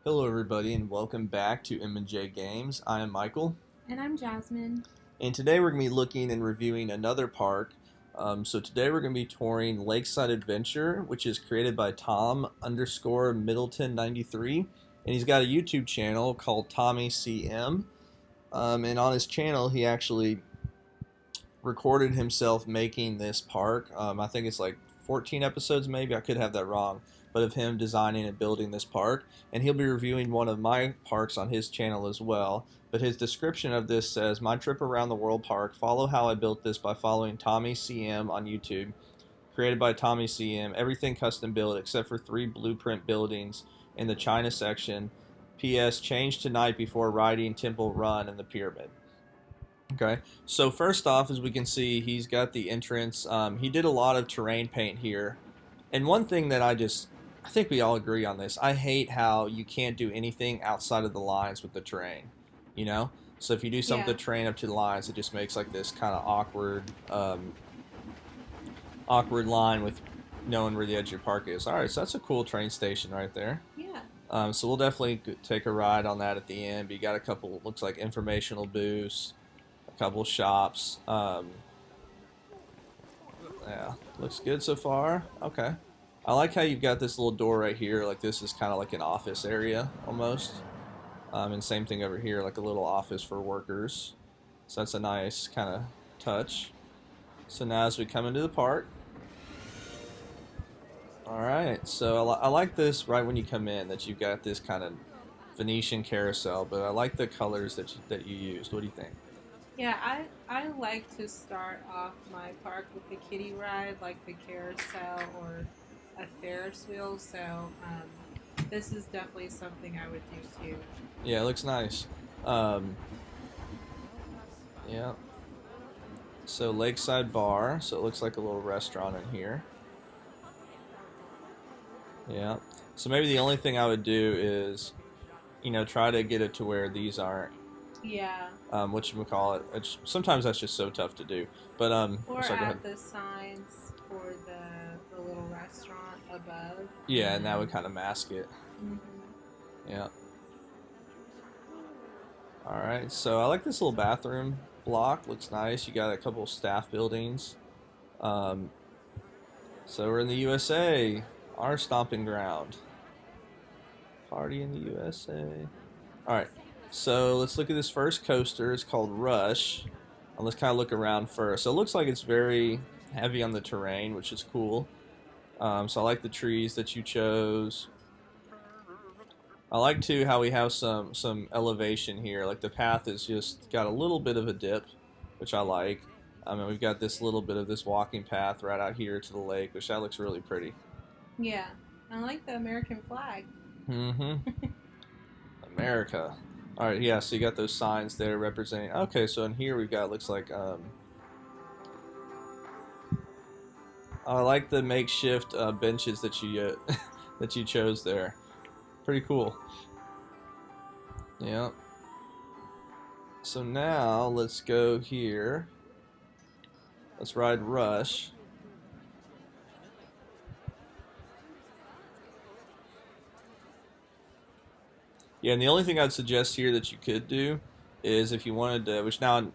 Hello everybody and welcome back to M&J Games. I am Michael. And I'm Jasmine. And today we're going to be looking and reviewing another park. So today we're going to be touring Lakeside Adventure, which is created by Tom underscore Middleton 93. And he's got a YouTube channel called Tommy CM. And on his channel he actually recorded himself making this park. I think it's like 14 episodes maybe, I could have that wrong, but of him designing and building this park. And he'll be reviewing one of my parks on his channel as well. But his description of this says, "My trip around the world park, follow how I built this by following Tommy CM on YouTube. Created by Tommy CM, everything custom built except for 3 blueprint buildings in the China section. PS, changed tonight before riding Temple Run in the pyramid." Okay, so first off, as we can see, he's got the entrance. He did a lot of terrain paint here. And one thing that I think we all agree on this, I hate how you can't do anything outside of the lines with the terrain, you know? So if you do some of the Yeah. terrain up to the lines, it just makes like this kind of awkward line with knowing where the edge of your park is. All right, so that's a cool train station right there. Yeah. So we'll definitely take a ride on that at the end. But you got a couple, looks like informational booths, a couple shops. Yeah, looks good so far. Okay. I like how you've got this little door right here. Like this is kind of like an office area almost. And same thing over here, like a little office for workers. So that's a nice kind of touch. So now as we come into the park. Alright, so I like this right when you come in, that you've got this kind of Venetian carousel, but I like the colors that you used. What do you think? Yeah, I like to start off my park with the kiddie ride, like the carousel or a Ferris wheel. So this is definitely something I would do too. Yeah, it looks nice. Um, yeah. So Lakeside Bar, so it looks like a little restaurant in here. Yeah. So maybe the only thing I would do is, try to get it to where these aren't, Yeah. whatchamacallit. Sometimes that's just so tough to do. But, Or sorry, go ahead. add the signs for the little restaurant above. Yeah, and that would kind of mask it. Hmm. Yeah. Alright, so I like this little bathroom block. Looks nice. You got a couple staff buildings. Um, so we're in the USA, our stomping ground. Party in the USA. Alright, so let's look at this first coaster. It's called Rush. And let's kind of look around first. So it looks like it's very heavy on the terrain, which is cool. So I like the trees that you chose. I like too how we have some elevation here. Like the path is just got a little bit of a dip, which I like. And we've got this little bit of this walking path right out here to the lake, which that looks really pretty. Yeah. I like the American flag. Mm-hmm. America. All right, yeah. So you got those signs there representing. Okay, so in here we've got, looks like I like the makeshift benches that you that you chose there. Pretty cool. Yeah. So now let's go here. Let's ride Rush. Yeah, and the only thing I'd suggest here that you could do is if you wanted to, which now it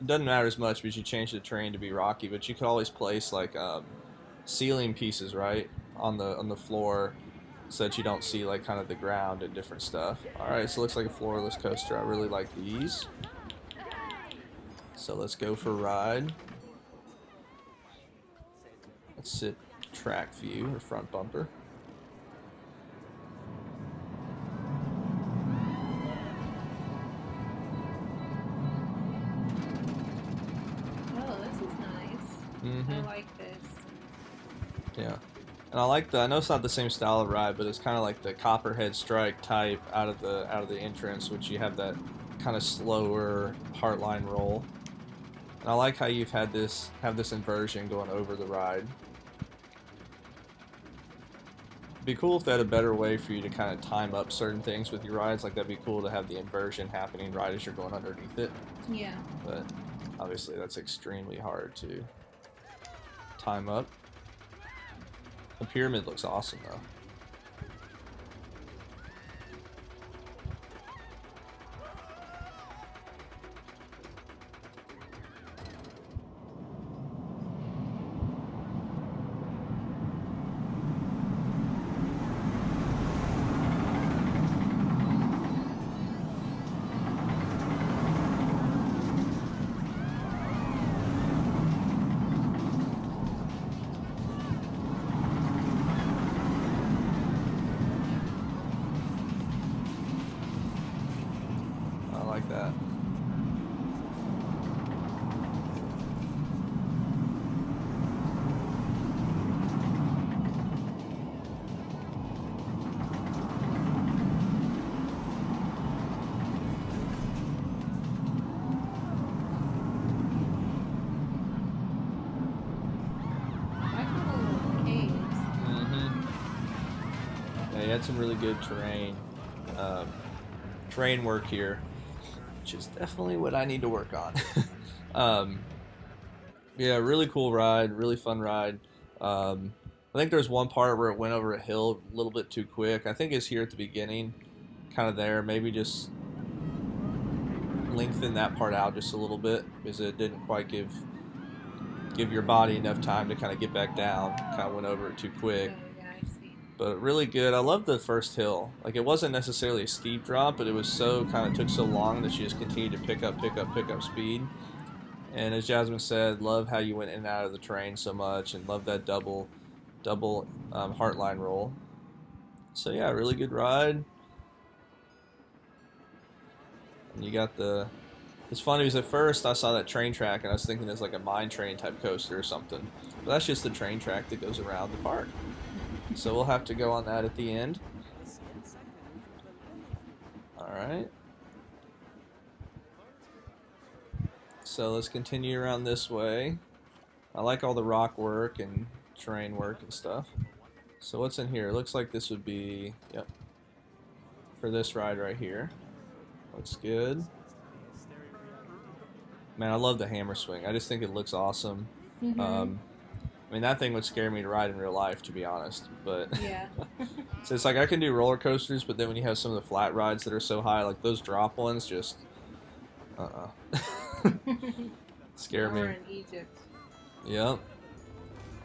doesn't matter as much because you changed the terrain to be rocky, but you could always place like ceiling pieces right on the floor so that you don't see like kind of the ground and different stuff. All right, so it looks like a floorless coaster. I really like these. So let's go for a ride. Let's sit track view or front bumper. Oh, this is nice. I Mm-hmm. like this. Yeah. And I like I know it's not the same style of ride, but it's kind of like the Copperhead Strike type out of the entrance, which you have that kind of slower Heartline roll. And I like how you've had have this inversion going over the ride. It'd be cool if they had a better way for you to kind of time up certain things with your rides. Like that'd be cool to have the inversion happening right as you're going underneath it. Yeah. But obviously that's extremely hard to time up. The pyramid looks awesome though. had some really good terrain work here, which is definitely what I need to work on. Yeah, really cool ride, really fun ride. I think there's one part where it went over a hill a little bit too quick. I think it's here at the beginning, kind of there. Maybe just lengthen that part out just a little bit because it didn't quite give your body enough time to kind of get back down. Kind of went over it too quick. Yeah, I see. But really good. I love the first hill. Like, it wasn't necessarily a steep drop, but it was so kind of took so long that she just continued to pick up speed. And as Jasmine said, love how you went in and out of the terrain so much, and love that double Heartline roll. So yeah, really good ride. And you got the. It's funny because at first I saw that train track and I was thinking it's like a mine train type coaster or something. But that's just the train track that goes around the park. So we'll have to go on that at the end. Alright. So let's continue around this way. I like all the rock work and terrain work and stuff. So what's in here? It looks like this would be, yep, for this ride right here. Looks good. Man, I love the hammer swing. I just think it looks awesome. Mm-hmm. I mean, that thing would scare me to ride in real life, to be honest. But Yeah. so it's like I can do roller coasters, but then when you have some of the flat rides that are so high, like those drop ones, just scare me. We're in Egypt. Yep.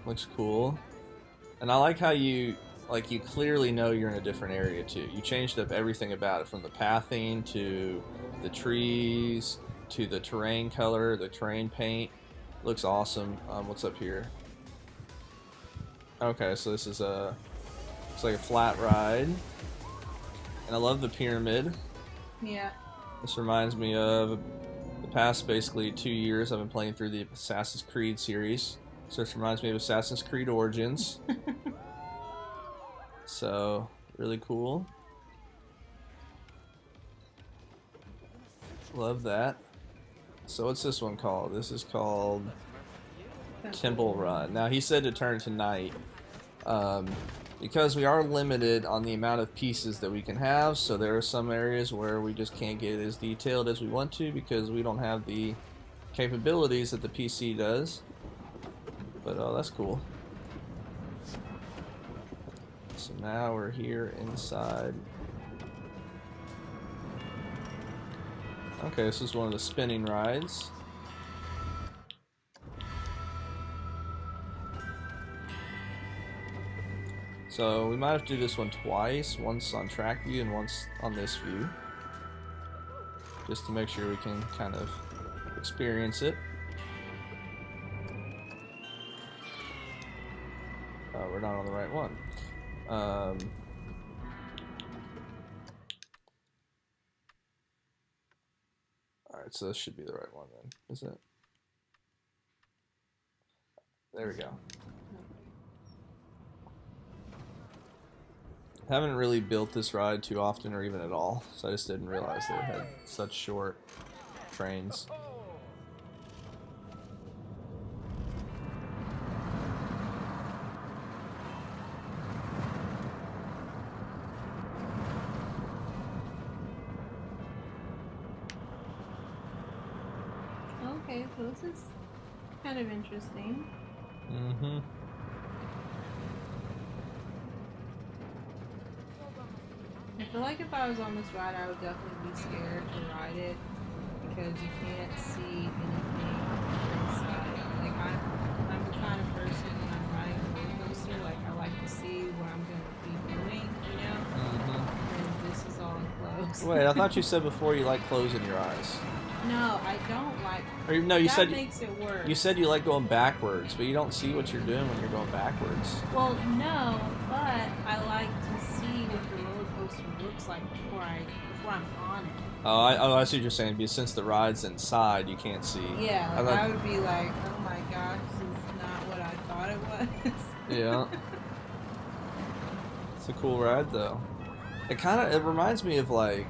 Looks cool. And I like how you clearly know you're in a different area too. You changed up everything about it, from the pathing to the trees to the terrain color, the terrain paint. Looks awesome. What's up here? Okay, so this is it's like a flat ride. And I love the pyramid. Yeah. This reminds me of the past basically 2 years I've been playing through the Assassin's Creed series. So this reminds me of Assassin's Creed Origins. So, really cool. Love that. So what's this one called? This is called Temple Run. Now he said to turn to night. Because we are limited on the amount of pieces that we can have, so there are some areas where we just can't get as detailed as we want to because we don't have the capabilities that the PC does. But oh, that's cool. So now we're here inside. Okay, this is one of the spinning rides. So we might have to do this one twice, once on track view and once on this view, just to make sure we can kind of experience it. Oh, we're not on the right one. Alright, so this should be the right one then, is it? There we go. Haven't really built this ride too often or even at all, so I just didn't realize that it had such short trains. Okay, so this is kind of interesting. Mm-hmm. I feel like if I was on this ride, I would definitely be scared to ride it because you can't see anything inside. Like I'm the kind of person when I'm riding a roller coaster, like I like to see what I'm going to be doing, you know? Mm-hmm. And this is all enclosed. Wait, I thought you said before you like closing your eyes. No, I don't like. Or no, you that said makes it worse. you said you like going backwards, but you don't see what you're doing when you're going backwards. Well, no, but I like to see what the roller coaster looks like before I'm on it. Oh, I see what you're saying. Because since the ride's inside, you can't see. Yeah, like thought, I would be like, oh my gosh, this is not what I thought it was. Yeah. It's a cool ride though. It reminds me of like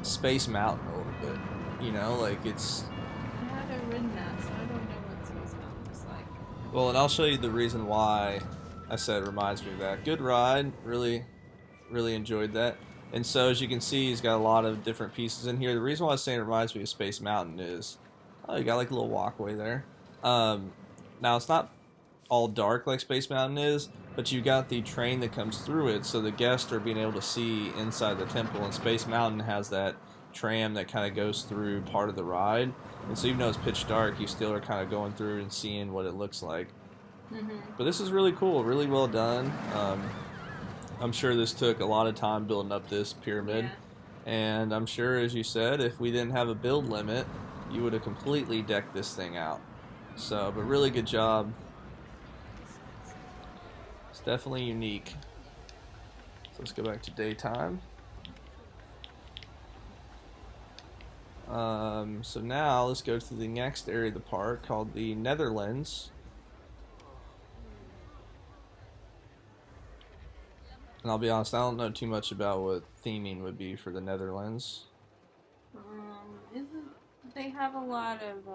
Space Mountain a little bit. You know, like it's. I haven't ridden that, so I don't know what Space Mountain is like. Well, and I'll show you the reason why I said it reminds me of that. Good ride, really really enjoyed that. And so as you can see, he's got a lot of different pieces in here. The reason why I was saying it reminds me of Space Mountain is, oh, you got like a little walkway there. Now it's not all dark like Space Mountain is, but you got the train that comes through it, so the guests are being able to see inside the temple. And Space Mountain has that tram that kind of goes through part of the ride, and so even though it's pitch dark, you still are kind of going through and seeing what it looks like. But this is really cool, really well done. I'm sure this took a lot of time building up this pyramid, and I'm sure, as you said, if we didn't have a build limit, you would have completely decked this thing out. So, but really good job. It's definitely unique. So let's go back to daytime. So now let's go to the next area of the park called the Netherlands. And I'll be honest, I don't know too much about what theming would be for the Netherlands. They have a lot of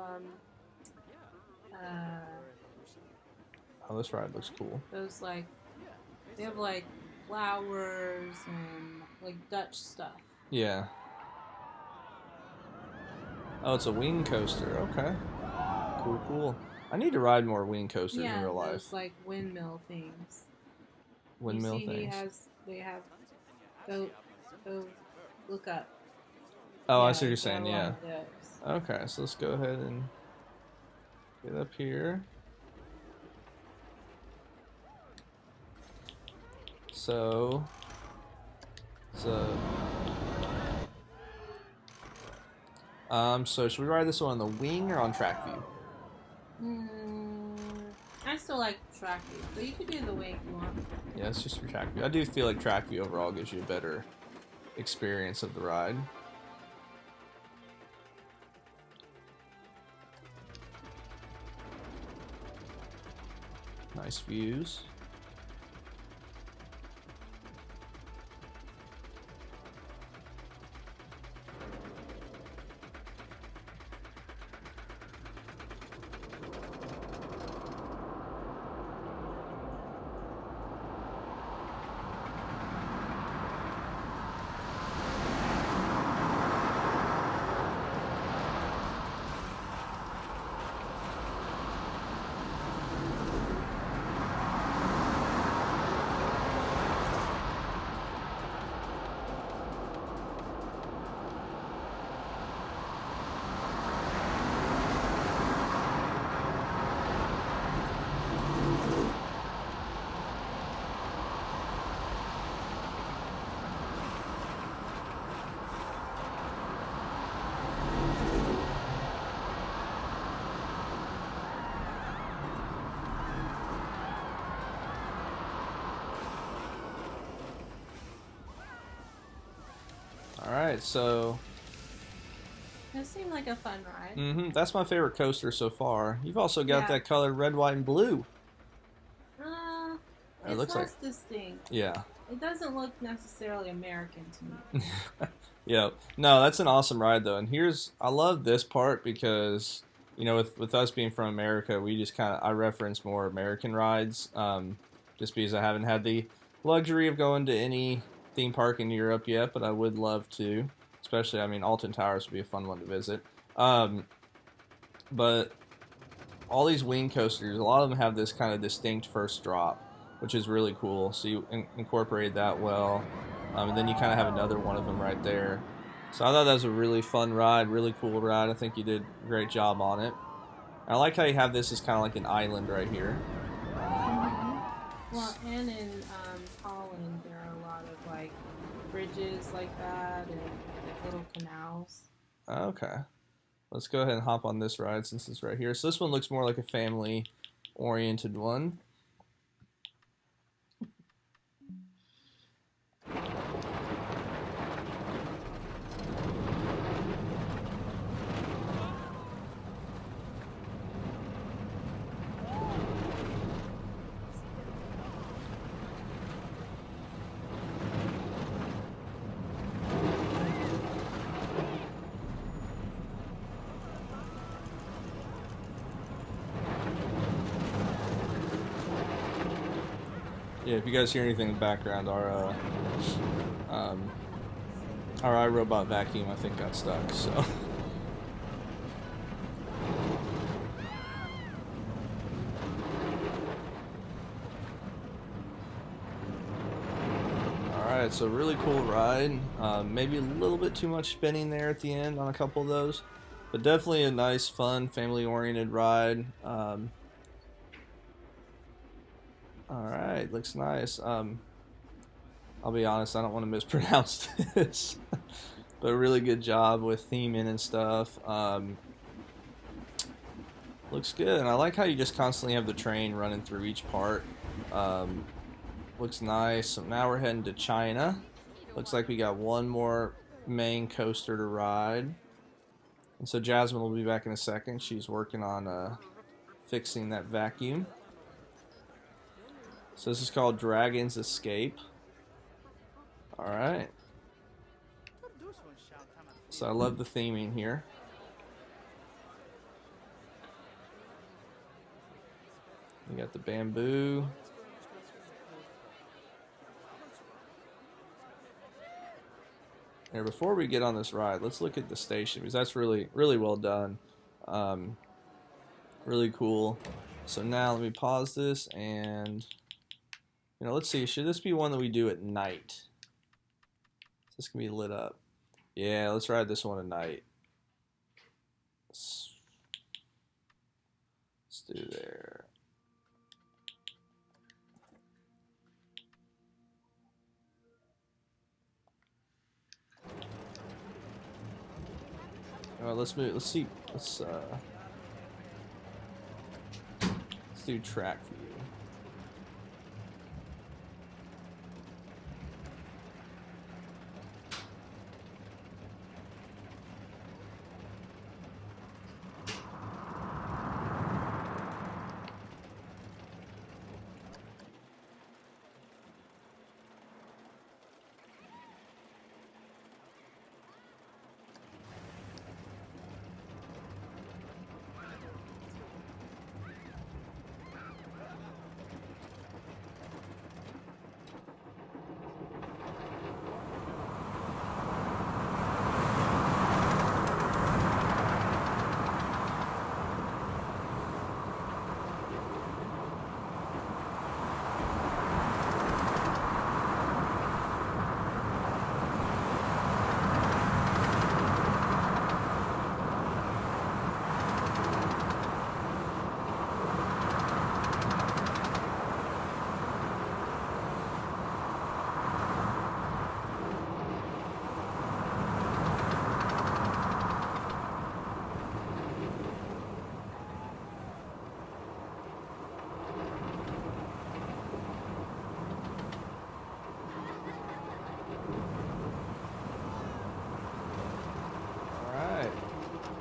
Oh, this ride looks cool. those like they have like flowers and like Dutch stuff. Yeah. Oh, it's a wing coaster. Okay. Cool, cool. I need to ride more wing coasters in real life. Those like windmill things. Windmill you see things. They have. Go look up. Oh, Yeah, I see what you're saying. got a lot Yeah. of those. Okay, so let's go ahead and get up here. So should we ride this one on the wing or on track view? I still like track view, but you could do the wing if you want. Yeah, it's just for track view. I do feel like track view overall gives you a better experience of the ride. Nice views. Alright, so It seemed like a fun ride. that's my favorite coaster so far. You've also got that colored red, white, and blue. It looks less like distinct. Yeah. It doesn't look necessarily American to me. Yeah. No, that's an awesome ride though. And I love this part because, you know, with us being from America, we just I reference more American rides, just because I haven't had the luxury of going to any theme park in Europe yet, but I would love to. Especially, I mean, Alton Towers would be a fun one to visit. But all these wing coasters, a lot of them have this kind of distinct first drop, which is really cool. So you incorporate that well. And then you kind of have another one of them right there. So I thought that was a really fun ride, really cool ride. I think you did a great job on it. I like how you have this as kind of like an island right here. Well, and in Holland, there are a lot of like bridges like that and little canals. Okay. Let's go ahead and hop on this ride since it's right here. So this one looks more like a family-oriented one. Yeah, if you guys hear anything in the background, our Our iRobot vacuum, I think, got stuck, so. Alright, so really cool ride. Maybe a little bit too much spinning there at the end on a couple of those, but definitely a nice, fun, family-oriented ride. Alright, looks nice. I'll be honest, I don't want to mispronounce this, but really good job with theming and stuff. Looks good, and I like how you just constantly have the train running through each part. Looks nice. So now we're heading to China. Looks like we got one more main coaster to ride. And so Jasmine will be back in a second. She's working on fixing that vacuum. So this is called Dragon's Escape. Alright. So I love the theming here. We got the bamboo. Here, before we get on this ride, let's look at the station because that's really, really well done. Really cool. So now let me pause this and, let's see. Should this be one that we do at night? Is this gonna be lit up? Yeah, let's ride this one at night. Let's do there. Let's move. Let's see. Let's do track view.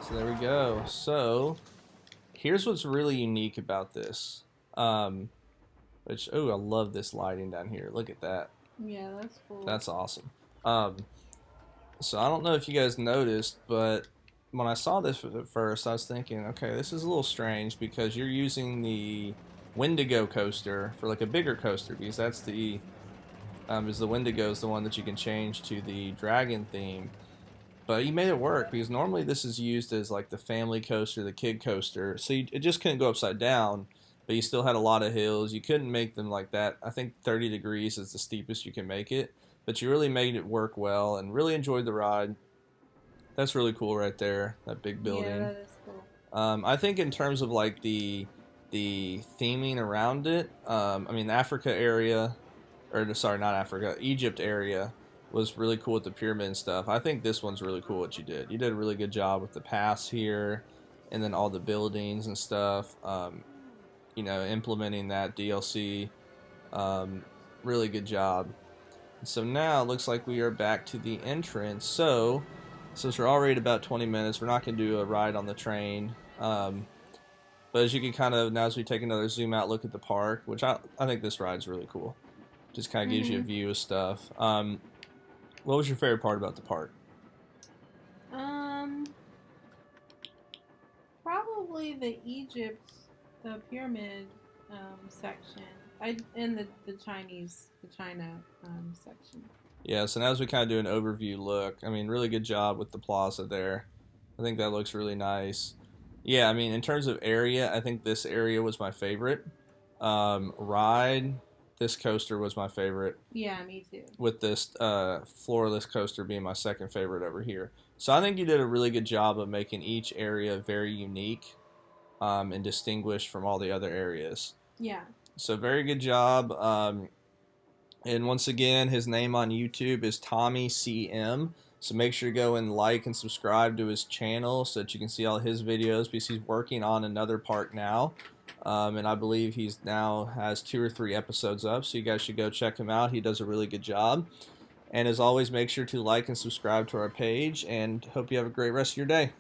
So there we go. So here's what's really unique about this. Which, oh, I love this lighting down here. Look at that. Yeah, that's cool. That's awesome. So I don't know if you guys noticed, but when I saw this at first, I was thinking, okay, this is a little strange because you're using the Wendigo coaster for like a bigger coaster because that's the Wendigo is the one that you can change to the dragon theme. But you made it work because normally this is used as like the family coaster, the kid coaster. So it just couldn't go upside down, but you still had a lot of hills. You couldn't make them like that. I think 30 degrees is the steepest you can make it. But you really made it work well and really enjoyed the ride. That's really cool right there, that big building. Yeah, that is cool. I think in terms of like the theming around it, I mean the Africa area, or sorry, not Africa, Egypt area was really cool with the pyramid and stuff. I think this one's really cool what you did. You did a really good job with the pass here and then all the buildings and stuff. Implementing that DLC. Really good job. So now it looks like we are back to the entrance. So since we're already at about 20 minutes, we're not going to do a ride on the train. But as you can kind of, now as we take another zoom out look at the park, which I think this ride's really cool. Just kind of gives you a view of stuff. What was your favorite part about the park? Probably the Egypt, the pyramid section. And the China section. Yeah, so now as we kind of do an overview look, I mean, really good job with the plaza there. I think that looks really nice. Yeah, I mean, in terms of area, I think this area was my favorite. Ride, this coaster was my favorite, Yeah, me too. with this floorless coaster being my second favorite over here. So I think you did a really good job of making each area very unique and distinguished from all the other areas. Yeah. So very good job. And once again, his name on YouTube is Tommy CM. So make sure to go and like and subscribe to his channel so that you can see all his videos, because he's working on another park now. And I believe he's now has 2 or 3 episodes up, so you guys should go check him out. He does a really good job. And as always, make sure to like and subscribe to our page, and hope you have a great rest of your day.